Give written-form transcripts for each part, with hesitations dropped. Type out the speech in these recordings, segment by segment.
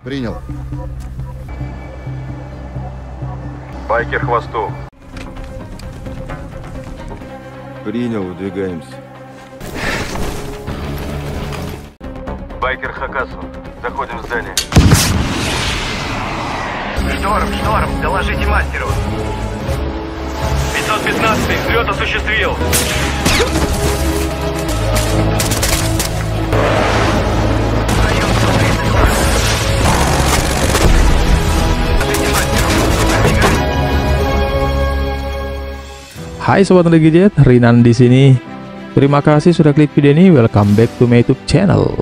Принял. Байкер хвосту. Принял, выдвигаемся. Байкер Хакасу. Заходим в здание. Шторм, доложите мастеру. 515-й, взлет осуществил. Hai sobat Gadget, Rinan di sini. Terima kasih sudah klik video ini. Welcome back to my YouTube channel.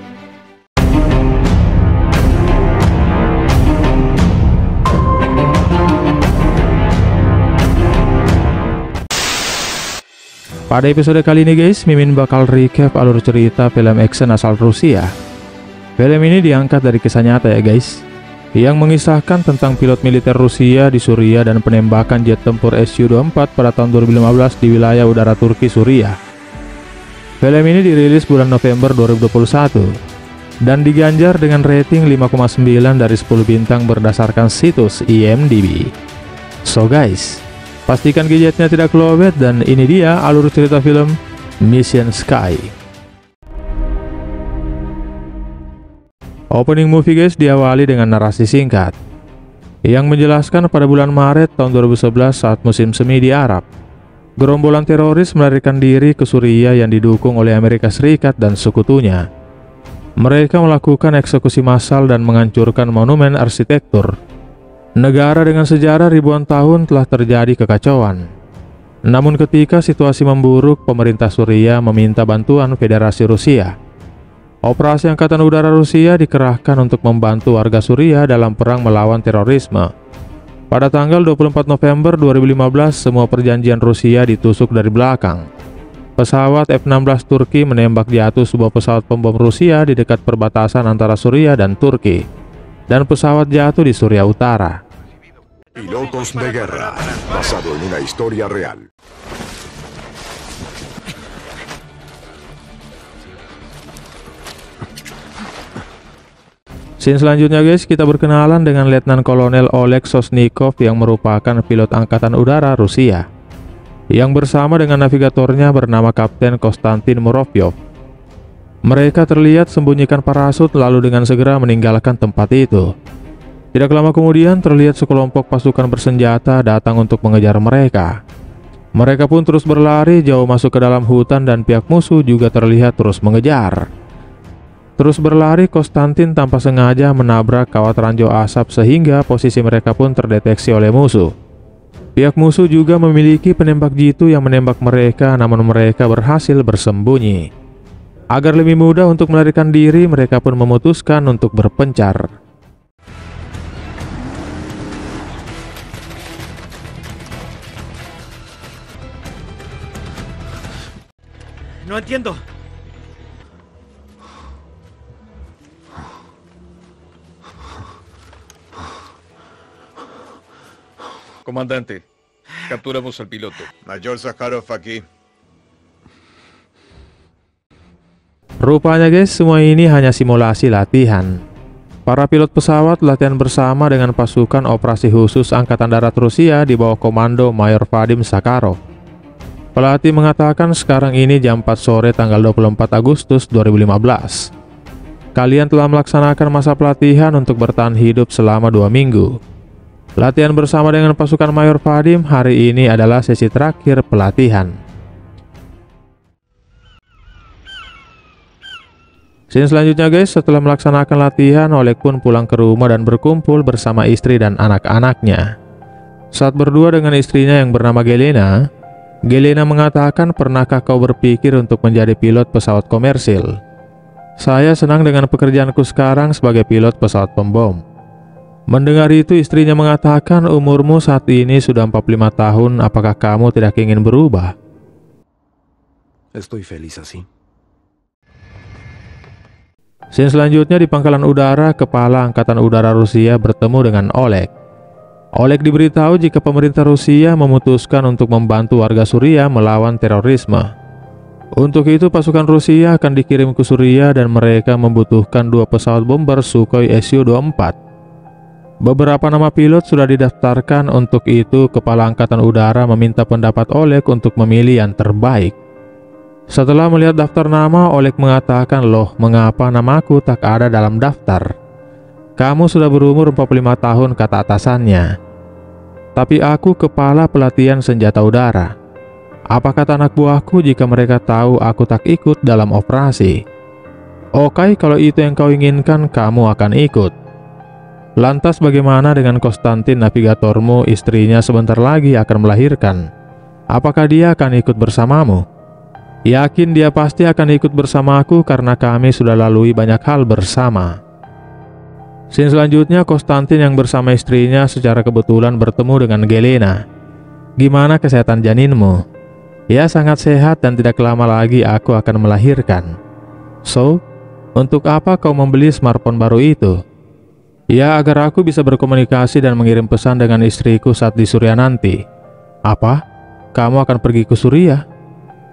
Pada episode kali ini guys, Mimin bakal recap alur cerita film action asal Rusia. Film ini diangkat dari kisah nyata ya guys, yang mengisahkan tentang pilot militer Rusia di Suriah dan penembakan jet tempur Su-24 pada tahun 2015 di wilayah udara Turki Suriah. Film ini dirilis bulan November 2021 dan diganjar dengan rating 5,9 dari 10 bintang berdasarkan situs IMDb. So guys, pastikan gadgetnya tidak lowbat dan ini dia alur cerita film Mission Sky. Opening movie guys diawali dengan narasi singkat yang menjelaskan pada bulan Maret tahun 2011 saat musim semi di Arab, gerombolan teroris melarikan diri ke Suriah yang didukung oleh Amerika Serikat dan sekutunya. Mereka melakukan eksekusi massal dan menghancurkan monumen arsitektur. Negara dengan sejarah ribuan tahun telah terjadi kekacauan. Namun ketika situasi memburuk, pemerintah Suriah meminta bantuan Federasi Rusia. Operasi Angkatan Udara Rusia dikerahkan untuk membantu warga Suriah dalam perang melawan terorisme. Pada tanggal 24 November 2015, semua perjanjian Rusia ditusuk dari belakang. Pesawat F-16 Turki menembak jatuh sebuah pesawat pembom Rusia di dekat perbatasan antara Suriah dan Turki, dan pesawat jatuh di Suriah Utara. Pilotos de guerra, basado en una historia real. Scene selanjutnya guys, kita berkenalan dengan Letnan Kolonel Oleg Sosnikov yang merupakan pilot angkatan udara Rusia, yang bersama dengan navigatornya bernama Kapten Konstantin Muravyov. Mereka terlihat sembunyikan parasut lalu dengan segera meninggalkan tempat itu. Tidak lama kemudian terlihat sekelompok pasukan bersenjata datang untuk mengejar mereka. Mereka pun terus berlari jauh masuk ke dalam hutan dan pihak musuh juga terlihat terus mengejar. Terus berlari, Konstantin tanpa sengaja menabrak kawat ranjau asap sehingga posisi mereka pun terdeteksi oleh musuh. Pihak musuh juga memiliki penembak jitu yang menembak mereka, namun mereka berhasil bersembunyi. Agar lebih mudah untuk melarikan diri, mereka pun memutuskan untuk berpencar. No entiendo. Comandante, capturamos al piloto. Mayor Zakharov aquí. Rupanya guys, semua ini hanya simulasi latihan. Para pilot pesawat latihan bersama dengan pasukan operasi khusus Angkatan Darat Rusia di bawah komando Mayor Vadim Sakharov. Pelatih mengatakan sekarang ini jam 4 sore tanggal 24 Agustus 2015. Kalian telah melaksanakan masa pelatihan untuk bertahan hidup selama 2 minggu. Latihan bersama dengan pasukan Mayor Vadim hari ini adalah sesi terakhir pelatihan. Scene selanjutnya guys, setelah melaksanakan latihan, Oleg pun pulang ke rumah dan berkumpul bersama istri dan anak-anaknya. Saat berdua dengan istrinya yang bernama Gelena, Gelena mengatakan, "Pernahkah kau berpikir untuk menjadi pilot pesawat komersil? Saya senang dengan pekerjaanku sekarang sebagai pilot pesawat pembom." Mendengar itu, istrinya mengatakan, "Umurmu saat ini sudah 45 tahun, apakah kamu tidak ingin berubah?" Estoy feliz así. Scene selanjutnya di pangkalan udara, Kepala Angkatan Udara Rusia bertemu dengan Oleg. Oleg diberitahu jika pemerintah Rusia memutuskan untuk membantu warga Suriah melawan terorisme. Untuk itu pasukan Rusia akan dikirim ke Suriah dan mereka membutuhkan 2 pesawat bomber Sukhoi Su-24 Beberapa nama pilot sudah didaftarkan, untuk itu Kepala Angkatan Udara meminta pendapat Oleg untuk memilih yang terbaik. Setelah melihat daftar nama, Oleg mengatakan, "Loh, mengapa namaku tak ada dalam daftar? Kamu sudah berumur 45 tahun," kata atasannya. "Tapi aku kepala pelatihan senjata udara. Apa kata anak buahku jika mereka tahu aku tak ikut dalam operasi?" "Oke, kalau itu yang kau inginkan, kamu akan ikut." "Lantas bagaimana dengan Konstantin, navigatormu? Istrinya sebentar lagi akan melahirkan. Apakah dia akan ikut bersamamu?" "Yakin dia pasti akan ikut bersamaku karena kami sudah lalui banyak hal bersama." Scene selanjutnya, Konstantin yang bersama istrinya secara kebetulan bertemu dengan Gelena. "Gimana kesehatan janinmu?" "Ya, sangat sehat dan tidak lama lagi aku akan melahirkan." "So, untuk apa kau membeli smartphone baru itu?" "Ya, agar aku bisa berkomunikasi dan mengirim pesan dengan istriku saat di Suriah nanti." "Apa? Kamu akan pergi ke Suriah?"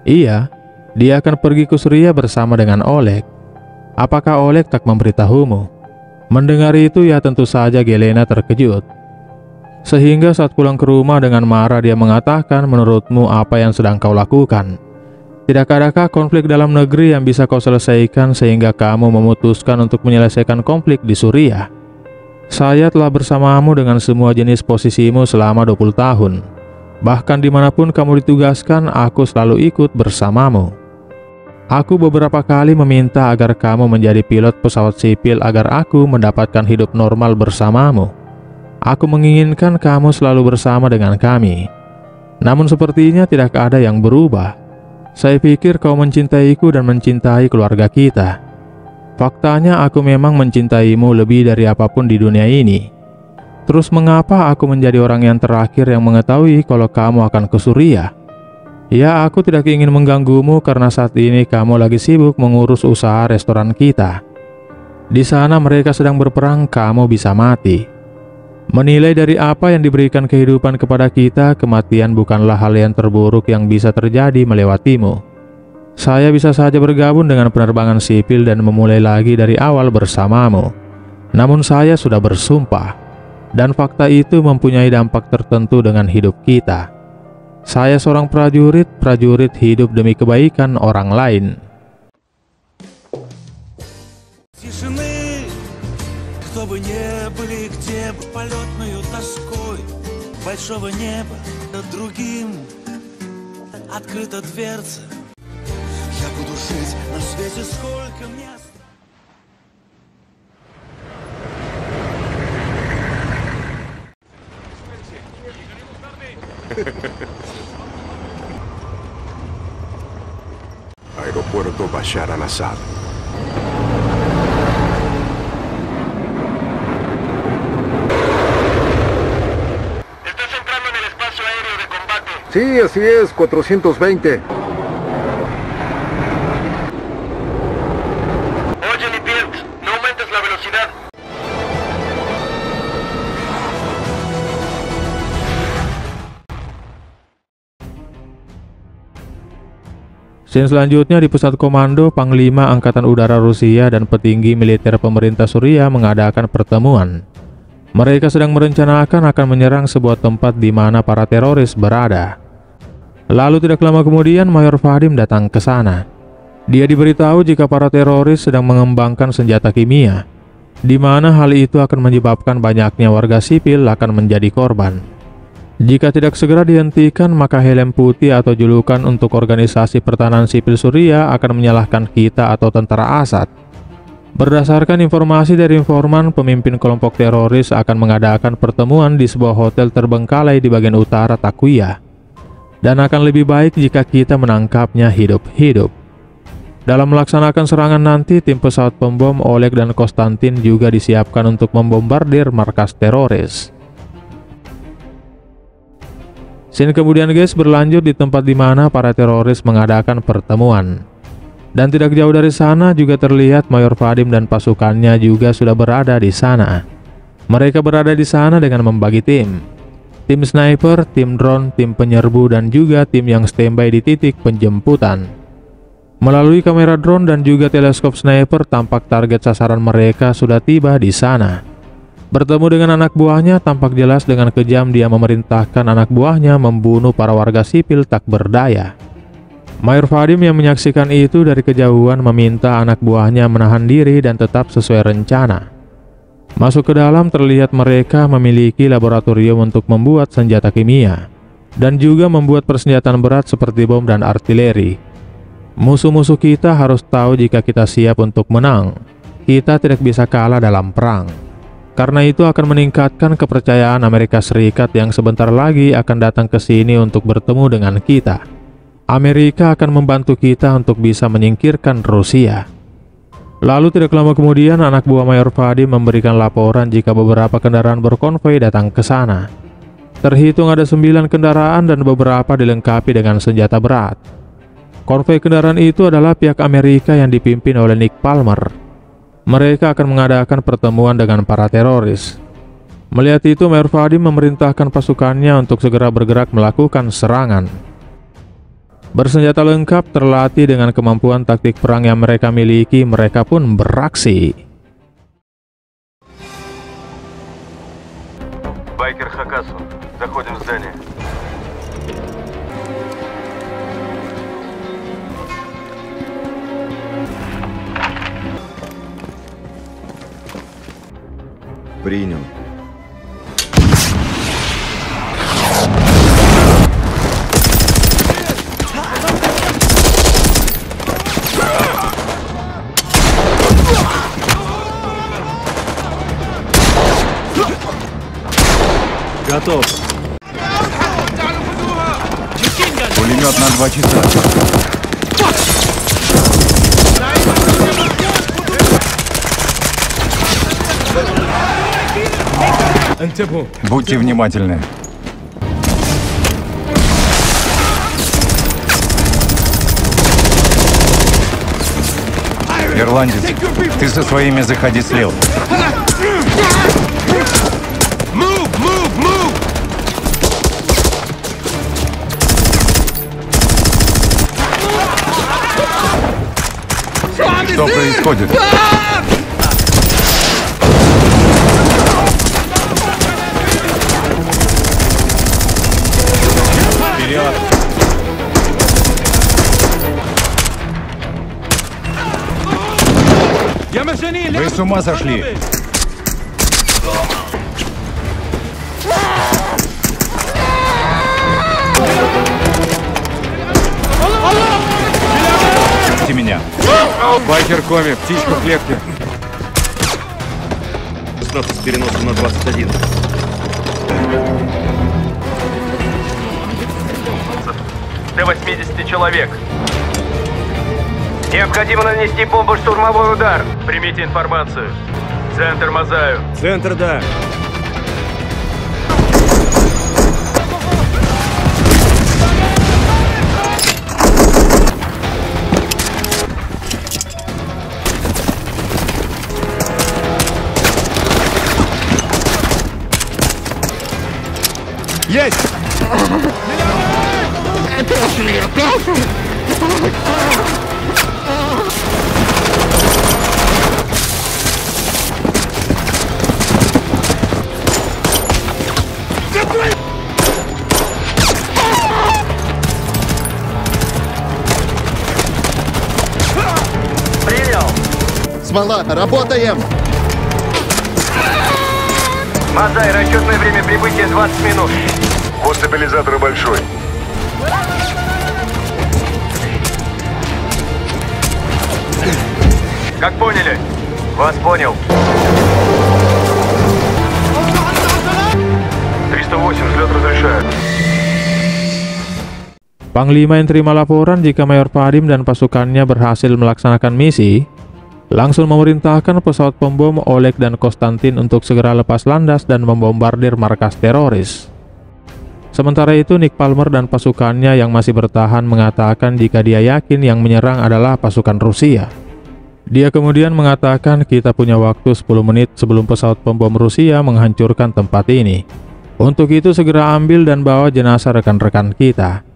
"Iya, dia akan pergi ke Suriah bersama dengan Oleg." "Apakah Oleg tak memberitahumu?" Mendengar itu, ya tentu saja Gelena terkejut. Sehingga saat pulang ke rumah dengan marah dia mengatakan, "Menurutmu apa yang sedang kau lakukan? Tidak adakah konflik dalam negeri yang bisa kau selesaikan sehingga kamu memutuskan untuk menyelesaikan konflik di Suriah? Saya telah bersamamu dengan semua jenis posisimu selama 20 tahun. Bahkan dimanapun kamu ditugaskan, aku selalu ikut bersamamu. Aku beberapa kali meminta agar kamu menjadi pilot pesawat sipil agar aku mendapatkan hidup normal bersamamu. Aku menginginkan kamu selalu bersama dengan kami. Namun sepertinya tidak ada yang berubah. Saya pikir kau mencintaiku dan mencintai keluarga kita. Faktanya aku memang mencintaimu lebih dari apapun di dunia ini. Terus mengapa aku menjadi orang yang terakhir yang mengetahui kalau kamu akan ke Suriah? Ya, aku tidak ingin mengganggumu karena saat ini kamu lagi sibuk mengurus usaha restoran kita. Di sana mereka sedang berperang, kamu bisa mati. Menilai dari apa yang diberikan kehidupan kepada kita, kematian bukanlah hal yang terburuk yang bisa terjadi melewatimu. Saya bisa saja bergabung dengan penerbangan sipil dan memulai lagi dari awal bersamamu. Namun saya sudah bersumpah, dan fakta itu mempunyai dampak tertentu dengan hidup kita. Saya seorang prajurit hidup demi kebaikan orang lain. Тишины, кто бы не были, где бы полетную тоской большого неба над другим открыта дверца. Я буду жить на свете, сколько мне осталось. Aeropuerto Bashar al-Assad. Estás entrando en el espacio aéreo de combate. Sí, así es, 420. Oye, Lipiert, no aumentes la velocidad. Scene selanjutnya di pusat komando, Panglima Angkatan Udara Rusia dan petinggi militer pemerintah Suriah mengadakan pertemuan. Mereka sedang merencanakan akan menyerang sebuah tempat di mana para teroris berada. Lalu tidak lama kemudian Mayor Vadim datang ke sana. Dia diberitahu jika para teroris sedang mengembangkan senjata kimia, di mana hal itu akan menyebabkan banyaknya warga sipil akan menjadi korban. Jika tidak segera dihentikan, maka helm putih atau julukan untuk organisasi pertahanan sipil Suriah akan menyalahkan kita atau tentara Assad. Berdasarkan informasi dari informan, pemimpin kelompok teroris akan mengadakan pertemuan di sebuah hotel terbengkalai di bagian utara Takwiyah. Dan akan lebih baik jika kita menangkapnya hidup-hidup. Dalam melaksanakan serangan nanti, tim pesawat pembom Oleg dan Konstantin juga disiapkan untuk membombardir markas teroris. Scene kemudian guys berlanjut di tempat di mana para teroris mengadakan pertemuan. Dan tidak jauh dari sana juga terlihat Mayor Vadim dan pasukannya juga sudah berada di sana. Mereka berada di sana dengan membagi tim. Tim sniper, tim drone, tim penyerbu, dan juga tim yang standby di titik penjemputan. Melalui kamera drone dan juga teleskop sniper, tampak target sasaran mereka sudah tiba di sana. Bertemu dengan anak buahnya, tampak jelas dengan kejam dia memerintahkan anak buahnya membunuh para warga sipil tak berdaya. Mayor Vadim yang menyaksikan itu dari kejauhan meminta anak buahnya menahan diri dan tetap sesuai rencana. Masuk ke dalam, terlihat mereka memiliki laboratorium untuk membuat senjata kimia dan juga membuat persenjataan berat seperti bom dan artileri. Musuh-musuh kita harus tahu jika kita siap untuk menang. Kita tidak bisa kalah dalam perang. Karena itu akan meningkatkan kepercayaan Amerika Serikat yang sebentar lagi akan datang ke sini untuk bertemu dengan kita. Amerika akan membantu kita untuk bisa menyingkirkan Rusia. Lalu tidak lama kemudian anak buah Mayor Vadim memberikan laporan jika beberapa kendaraan berkonvoi datang ke sana. Terhitung ada 9 kendaraan dan beberapa dilengkapi dengan senjata berat. Konvoi kendaraan itu adalah pihak Amerika yang dipimpin oleh Nick Palmer. Mereka akan mengadakan pertemuan dengan para teroris. Melihat itu, Mayor Vadim memerintahkan pasukannya untuk segera bergerak melakukan serangan. Bersenjata lengkap, terlatih dengan kemampuan taktik perang yang mereka miliki, mereka pun beraksi. Байкер Хакасу. Заходим в здание. Принял. Готов. Пулемет на 2 часа. Будьте внимательны. Ирландец, ты со своими заходи слева. Что происходит? Вперед! Вы с ума сошли? Меня. Байкер Коми, птичка в клетке. Статус переносом на 21. Т-80 человек. Необходимо нанести бомбо-штурмовой удар. Примите информацию. Центр Мазаю. Центр, да. Есть! Принял. Смола, работаем! Мазай, расчетное время прибытия 20 минут. У стабилизатора большой. Как поняли? Вас понял. 308, взлет разрешают. Panglima yang terima laporan jika Mayor Vadim dan pasukannya berhasil melaksanakan misi, langsung memerintahkan pesawat pembom Oleg dan Konstantin untuk segera lepas landas dan membombardir markas teroris. Sementara itu, Nick Palmer dan pasukannya yang masih bertahan mengatakan jika dia yakin yang menyerang adalah pasukan Rusia. Dia kemudian mengatakan kita punya waktu 10 menit sebelum pesawat pembom Rusia menghancurkan tempat ini. Untuk itu segera ambil dan bawa jenazah rekan-rekan kita.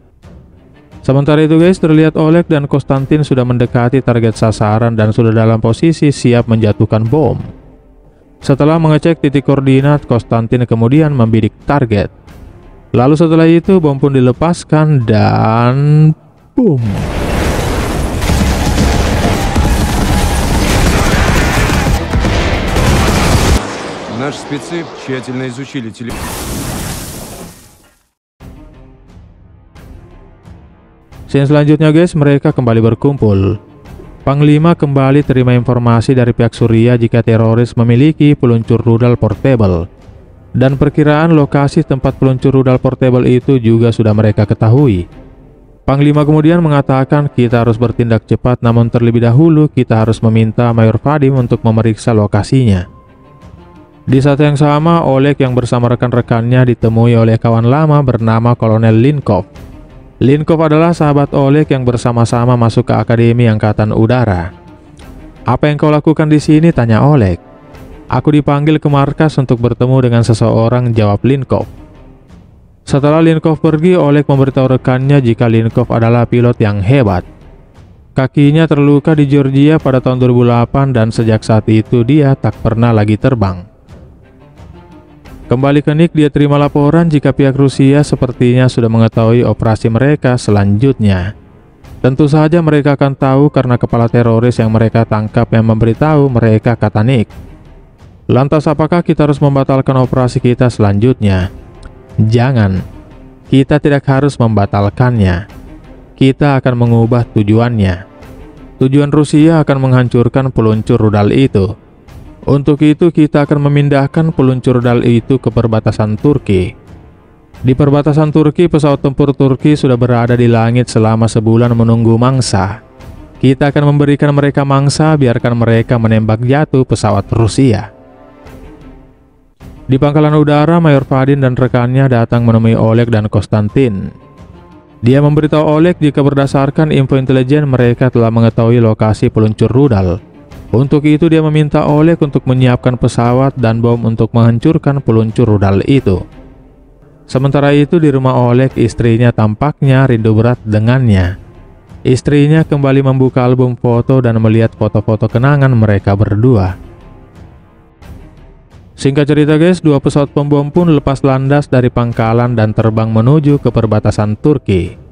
Sementara itu guys, terlihat Oleg dan Konstantin sudah mendekati target sasaran dan sudah dalam posisi siap menjatuhkan bom. Setelah mengecek titik koordinat, Konstantin kemudian membidik target. Lalu setelah itu bom pun dilepaskan dan boom. Наши спецы тщательно изучили телефон. Scene selanjutnya guys, mereka kembali berkumpul. Panglima kembali terima informasi dari pihak Suriah jika teroris memiliki peluncur rudal portable. Dan perkiraan lokasi tempat peluncur rudal portable itu juga sudah mereka ketahui. Panglima kemudian mengatakan kita harus bertindak cepat, namun terlebih dahulu kita harus meminta Mayor Vadim untuk memeriksa lokasinya. Di saat yang sama, Oleg yang bersama rekan-rekannya ditemui oleh kawan lama bernama Kolonel Linkov. Linkov adalah sahabat Oleg yang bersama-sama masuk ke Akademi Angkatan Udara. "Apa yang kau lakukan di sini?" tanya Oleg. "Aku dipanggil ke markas untuk bertemu dengan seseorang," jawab Linkov. Setelah Linkov pergi, Oleg memberitahu rekannya jika Linkov adalah pilot yang hebat. Kakinya terluka di Georgia pada tahun 2008 dan sejak saat itu dia tak pernah lagi terbang. Kembali ke Nick, dia terima laporan jika pihak Rusia sepertinya sudah mengetahui operasi mereka selanjutnya. Tentu saja mereka akan tahu karena kepala teroris yang mereka tangkap yang memberitahu mereka, kata Nick. "Lantas apakah kita harus membatalkan operasi kita selanjutnya?" "Jangan, kita tidak harus membatalkannya. Kita akan mengubah tujuannya. Tujuan Rusia akan menghancurkan peluncur rudal itu. Untuk itu kita akan memindahkan peluncur rudal itu ke perbatasan Turki. Di perbatasan Turki, pesawat tempur Turki sudah berada di langit selama sebulan menunggu mangsa. Kita akan memberikan mereka mangsa, biarkan mereka menembak jatuh pesawat Rusia." Di pangkalan udara, Mayor Vadim dan rekannya datang menemui Oleg dan Konstantin. Dia memberitahu Oleg jika berdasarkan info intelijen mereka telah mengetahui lokasi peluncur rudal. Untuk itu dia meminta Oleg untuk menyiapkan pesawat dan bom untuk menghancurkan peluncur rudal itu. Sementara itu di rumah Oleg, istrinya tampaknya rindu berat dengannya. Istrinya kembali membuka album foto dan melihat foto-foto kenangan mereka berdua. Singkat cerita guys, dua pesawat pembom pun lepas landas dari pangkalan dan terbang menuju ke perbatasan Turki.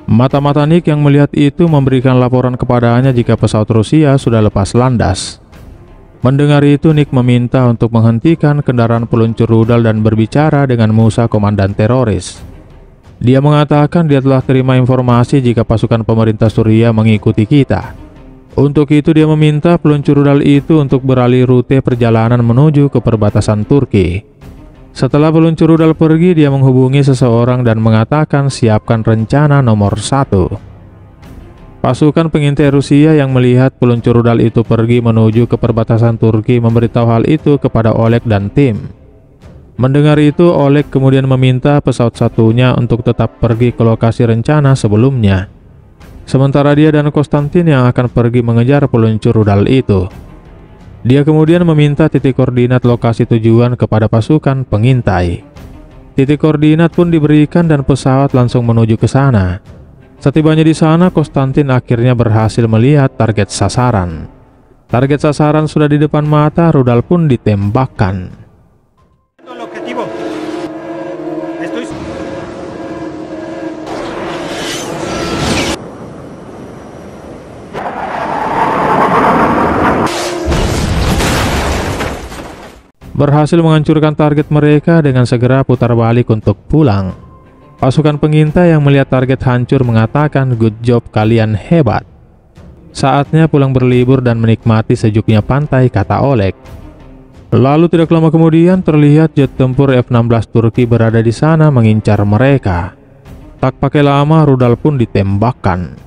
Mata-mata Nick yang melihat itu memberikan laporan kepadanya jika pesawat Rusia sudah lepas landas. Mendengar itu, Nick meminta untuk menghentikan kendaraan peluncur rudal dan berbicara dengan Musa, komandan teroris. Dia mengatakan dia telah terima informasi jika pasukan pemerintah Suriah mengikuti kita. Untuk itu dia meminta peluncur rudal itu untuk beralih rute perjalanan menuju ke perbatasan Turki. Setelah peluncur rudal pergi, dia menghubungi seseorang dan mengatakan siapkan rencana nomor 1. Pasukan pengintai Rusia yang melihat peluncur rudal itu pergi menuju ke perbatasan Turki memberitahu hal itu kepada Oleg dan tim. Mendengar itu, Oleg kemudian meminta pesawat satunya untuk tetap pergi ke lokasi rencana sebelumnya. Sementara dia dan Konstantin yang akan pergi mengejar peluncur rudal itu. Dia kemudian meminta titik koordinat lokasi tujuan kepada pasukan pengintai. Titik koordinat pun diberikan dan pesawat langsung menuju ke sana. Setibanya di sana, Konstantin akhirnya berhasil melihat target sasaran. Target sasaran sudah di depan mata, rudal pun ditembakkan. Berhasil menghancurkan target mereka dengan segera putar balik untuk pulang. Pasukan pengintai yang melihat target hancur mengatakan, "Good job, kalian hebat. Saatnya pulang berlibur dan menikmati sejuknya pantai," kata Oleg. Lalu tidak lama kemudian terlihat jet tempur F-16 Turki berada di sana mengincar mereka. Tak pakai lama, rudal pun ditembakkan.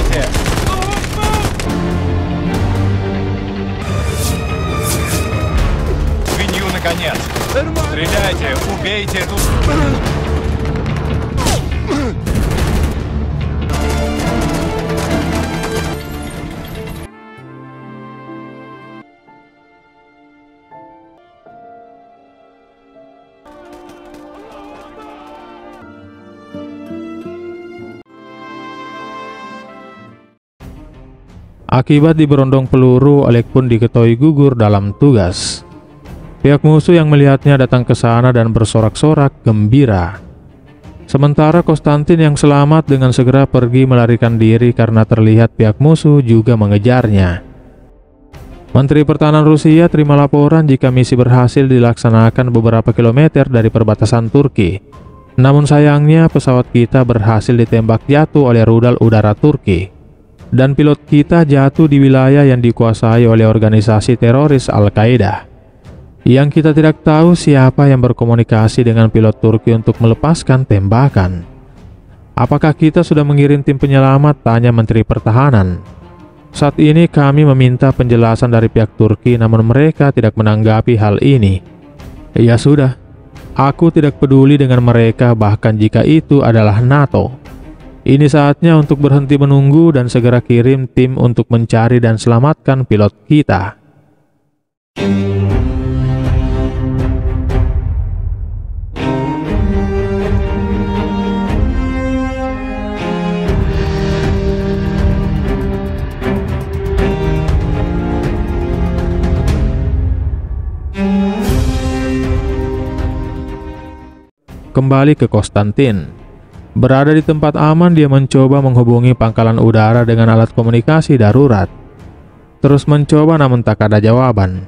Стреляйте! Свинью, наконец! Стреляйте! Убейте эту... Akibat diberondong peluru, Oleg pun diketahui gugur dalam tugas. Pihak musuh yang melihatnya datang ke sana dan bersorak-sorak gembira. Sementara Konstantin yang selamat dengan segera pergi melarikan diri karena terlihat pihak musuh juga mengejarnya. Menteri Pertahanan Rusia terima laporan jika misi berhasil dilaksanakan beberapa kilometer dari perbatasan Turki. Namun sayangnya pesawat kita berhasil ditembak jatuh oleh rudal udara Turki. Dan pilot kita jatuh di wilayah yang dikuasai oleh organisasi teroris Al-Qaeda. Yang kita tidak tahu siapa yang berkomunikasi dengan pilot Turki untuk melepaskan tembakan. Apakah kita sudah mengirim tim penyelamat? Tanya Menteri Pertahanan. Saat ini kami meminta penjelasan dari pihak Turki, namun mereka tidak menanggapi hal ini. Ya sudah, aku tidak peduli dengan mereka bahkan jika itu adalah NATO. Ini saatnya untuk berhenti menunggu dan segera kirim tim untuk mencari dan selamatkan pilot kita. Kembali ke Konstantin. Berada di tempat aman, dia mencoba menghubungi pangkalan udara dengan alat komunikasi darurat. Terus mencoba namun tak ada jawaban.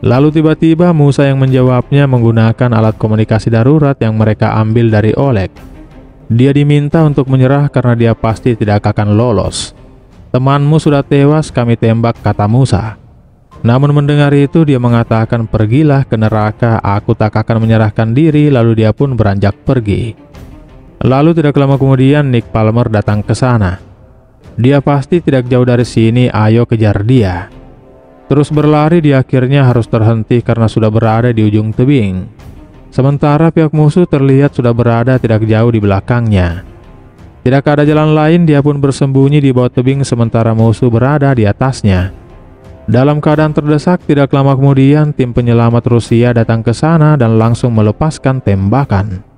Lalu tiba-tiba Musa yang menjawabnya menggunakan alat komunikasi darurat yang mereka ambil dari Oleg. Dia diminta untuk menyerah karena dia pasti tidak akan lolos. Temanmu sudah tewas, kami tembak, kata Musa. Namun mendengar itu dia mengatakan, pergilah ke neraka, aku tak akan menyerahkan diri. Lalu dia pun beranjak pergi. Lalu tidak lama kemudian Nick Palmer datang ke sana. Dia pasti tidak jauh dari sini, ayo kejar dia. Terus berlari, dia akhirnya harus terhenti karena sudah berada di ujung tebing. Sementara pihak musuh terlihat sudah berada tidak jauh di belakangnya. Tidak ada jalan lain, dia pun bersembunyi di bawah tebing sementara musuh berada di atasnya. Dalam keadaan terdesak, tidak lama kemudian tim penyelamat Rusia datang ke sana dan langsung melepaskan tembakan.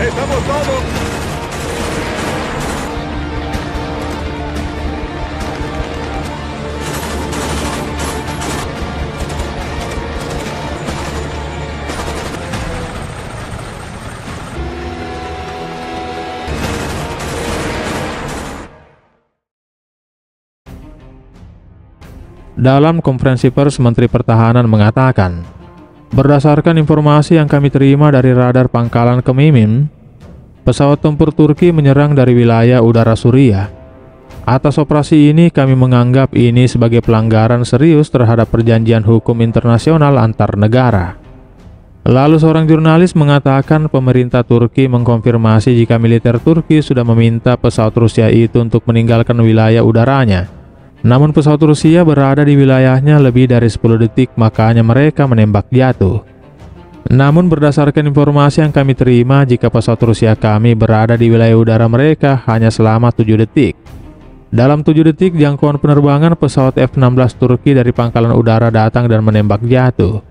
¡Estamos todos! Dalam konferensi pers, Menteri Pertahanan mengatakan, berdasarkan informasi yang kami terima dari radar pangkalan Kemimim, pesawat tempur Turki menyerang dari wilayah udara Suriah. Atas operasi ini kami menganggap ini sebagai pelanggaran serius terhadap perjanjian hukum internasional antar negara. Lalu seorang jurnalis mengatakan pemerintah Turki mengkonfirmasi jika militer Turki sudah meminta pesawat Rusia itu untuk meninggalkan wilayah udaranya. Namun pesawat Rusia berada di wilayahnya lebih dari 10 detik, makanya mereka menembak jatuh. Namun berdasarkan informasi yang kami terima, jika pesawat Rusia kami berada di wilayah udara mereka hanya selama 7 detik. Dalam 7 detik jangkauan penerbangan pesawat F-16 Turki dari pangkalan udara datang dan menembak jatuh.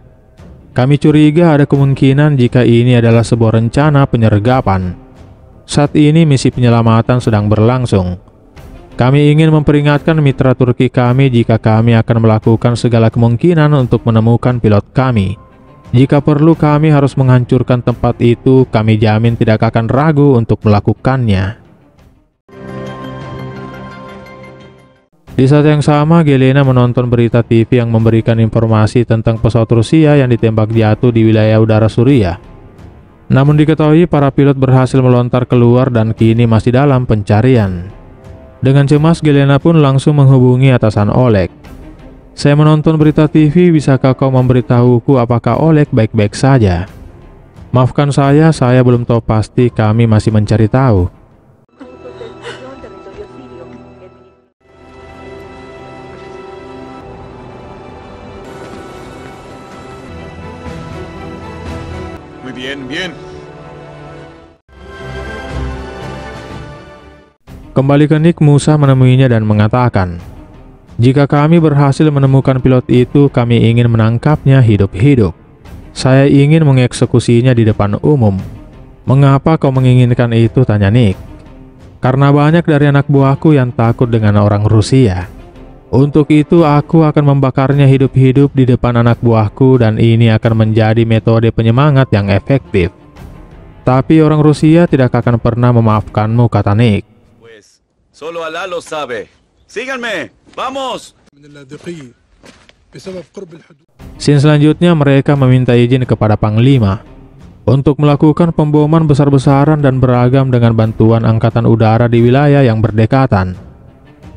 Kami curiga ada kemungkinan jika ini adalah sebuah rencana penyergapan. Saat ini misi penyelamatan sedang berlangsung. Kami ingin memperingatkan mitra Turki kami jika kami akan melakukan segala kemungkinan untuk menemukan pilot kami. Jika perlu kami harus menghancurkan tempat itu, kami jamin tidak akan ragu untuk melakukannya. Di saat yang sama, Gelena menonton berita TV yang memberikan informasi tentang pesawat Rusia yang ditembak jatuh di wilayah udara Suriah. Namun diketahui para pilot berhasil melontar keluar dan kini masih dalam pencarian. Dengan cemas, Gelena pun langsung menghubungi atasan Oleg. Saya menonton berita TV, bisakah kau memberitahuku apakah Oleg baik-baik saja? Maafkan saya belum tahu pasti, kami masih mencari tahu. Bien. Kembali ke Nick, Musa menemuinya dan mengatakan, jika kami berhasil menemukan pilot itu, kami ingin menangkapnya hidup-hidup. Saya ingin mengeksekusinya di depan umum. Mengapa kau menginginkan itu? Tanya Nick. Karena banyak dari anak buahku yang takut dengan orang Rusia. Untuk itu aku akan membakarnya hidup-hidup di depan anak buahku dan ini akan menjadi metode penyemangat yang efektif. Tapi orang Rusia tidak akan pernah memaafkanmu, kata Nick. Pues, solo Allah lo sabe. Síganme, vamos. Scene selanjutnya mereka meminta izin kepada Panglima untuk melakukan pemboman besar-besaran dan beragam dengan bantuan angkatan udara di wilayah yang berdekatan.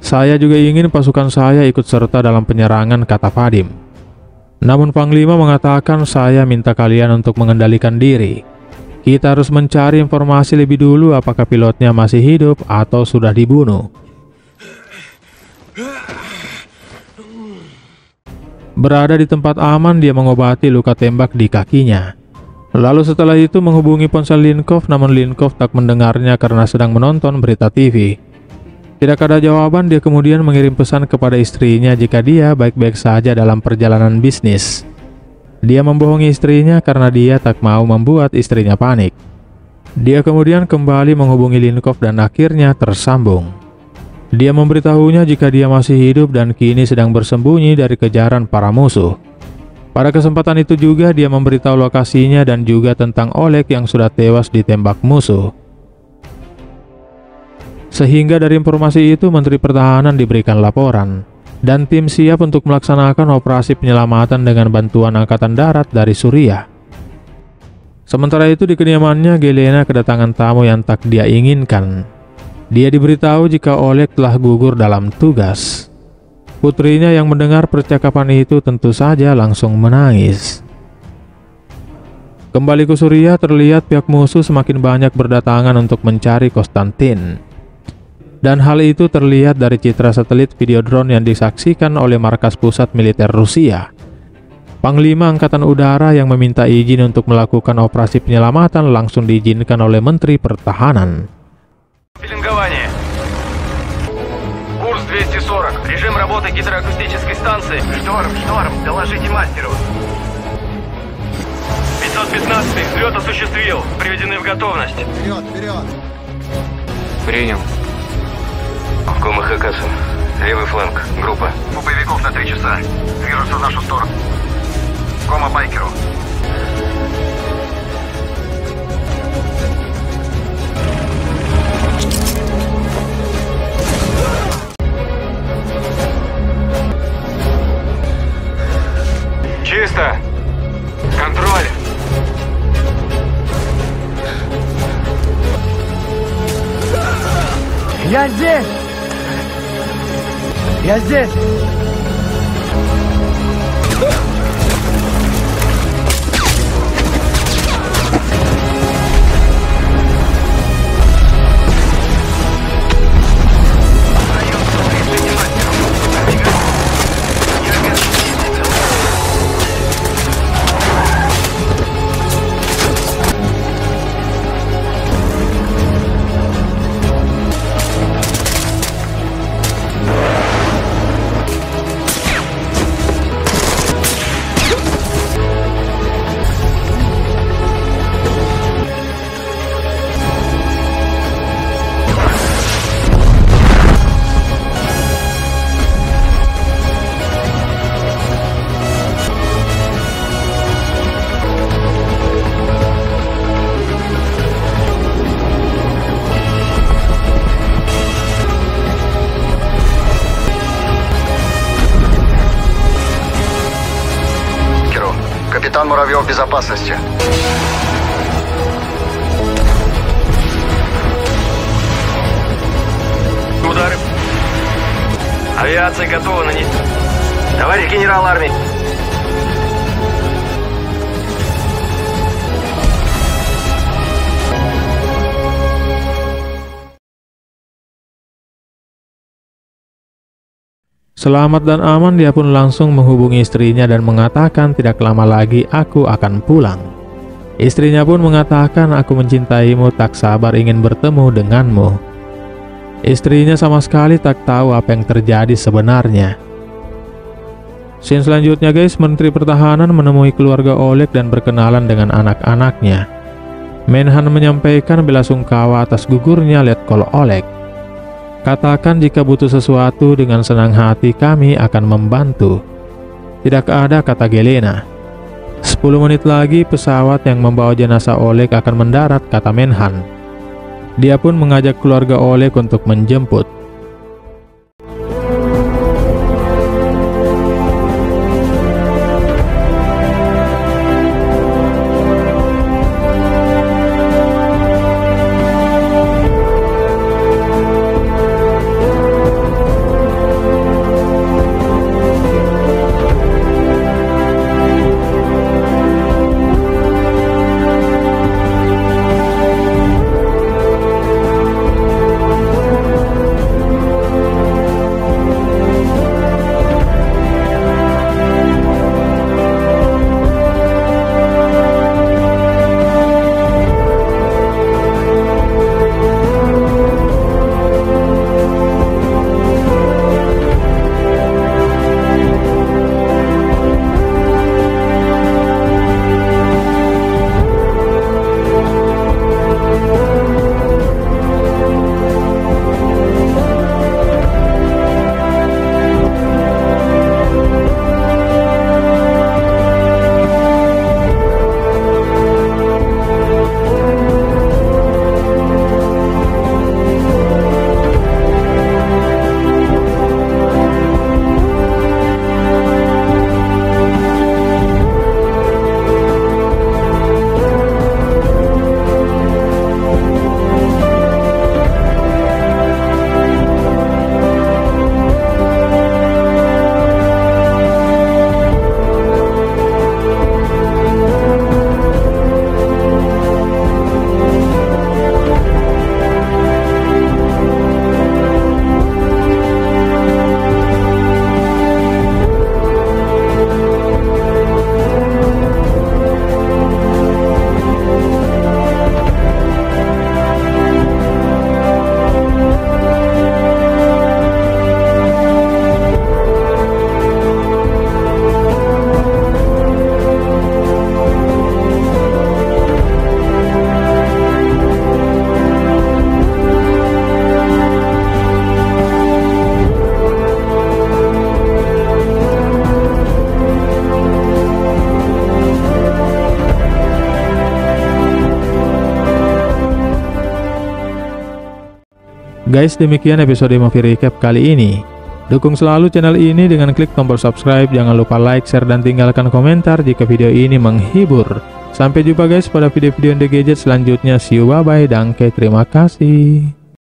Saya juga ingin pasukan saya ikut serta dalam penyerangan, kata Vadim. Namun Panglima mengatakan, saya minta kalian untuk mengendalikan diri. Kita harus mencari informasi lebih dulu apakah pilotnya masih hidup atau sudah dibunuh. Berada di tempat aman, dia mengobati luka tembak di kakinya. Lalu setelah itu menghubungi ponsel Linkov, namun Linkov tak mendengarnya karena sedang menonton berita TV. Tidak ada jawaban, dia kemudian mengirim pesan kepada istrinya jika dia baik-baik saja dalam perjalanan bisnis. Dia membohongi istrinya karena dia tak mau membuat istrinya panik. Dia kemudian kembali menghubungi Linkov dan akhirnya tersambung. Dia memberitahunya jika dia masih hidup dan kini sedang bersembunyi dari kejaran para musuh. Pada kesempatan itu juga dia memberitahu lokasinya dan juga tentang Oleg yang sudah tewas ditembak musuh. Sehingga dari informasi itu Menteri Pertahanan diberikan laporan dan tim siap untuk melaksanakan operasi penyelamatan dengan bantuan Angkatan Darat dari Suriah. Sementara itu di kediamannya, Gelena kedatangan tamu yang tak dia inginkan. Dia diberitahu jika Oleg telah gugur dalam tugas. Putrinya yang mendengar percakapan itu tentu saja langsung menangis. Kembali ke Suriah, terlihat pihak musuh semakin banyak berdatangan untuk mencari Konstantin. Dan hal itu terlihat dari citra satelit video drone yang disaksikan oleh markas pusat militer Rusia. Panglima Angkatan Udara yang meminta izin untuk melakukan operasi penyelamatan langsung diizinkan oleh Menteri Pertahanan. Пеленгование. Курс 240. Режим работы гидроакустической станции. Шторм. Доложите мастеру. 515-й. Взлет осуществил. Приведены в готовность. Вперед! Принял. Кома Хакасов. Левый фланг. Группа. У боевиков на 3 часа. Движутся в нашу сторону. Кома Байкеру. Чисто. Контроль. Я здесь! Я здесь! Капитан Муравьев в безопасности. Удары. Авиация готова на них. Товарищ генерал армии. Selamat dan aman, dia pun langsung menghubungi istrinya dan mengatakan tidak lama lagi aku akan pulang. Istrinya pun mengatakan, aku mencintaimu, tak sabar ingin bertemu denganmu. Istrinya sama sekali tak tahu apa yang terjadi sebenarnya. Scene selanjutnya guys, Menteri Pertahanan menemui keluarga Oleg dan berkenalan dengan anak-anaknya. Menhan menyampaikan belasungkawa atas gugurnya letkol Oleg. Katakan jika butuh sesuatu dengan senang hati kami akan membantu. Tidak ada, kata Gelena. 10 menit lagi pesawat yang membawa jenazah Oleg akan mendarat, kata Menhan. Dia pun mengajak keluarga Oleg untuk menjemput. Guys, demikian episode Movie Recap kali ini. Dukung selalu channel ini dengan klik tombol subscribe. Jangan lupa like, share, dan tinggalkan komentar jika video ini menghibur. Sampai jumpa guys pada video-video The Gadget selanjutnya. See you, bye-bye, danke, terima kasih.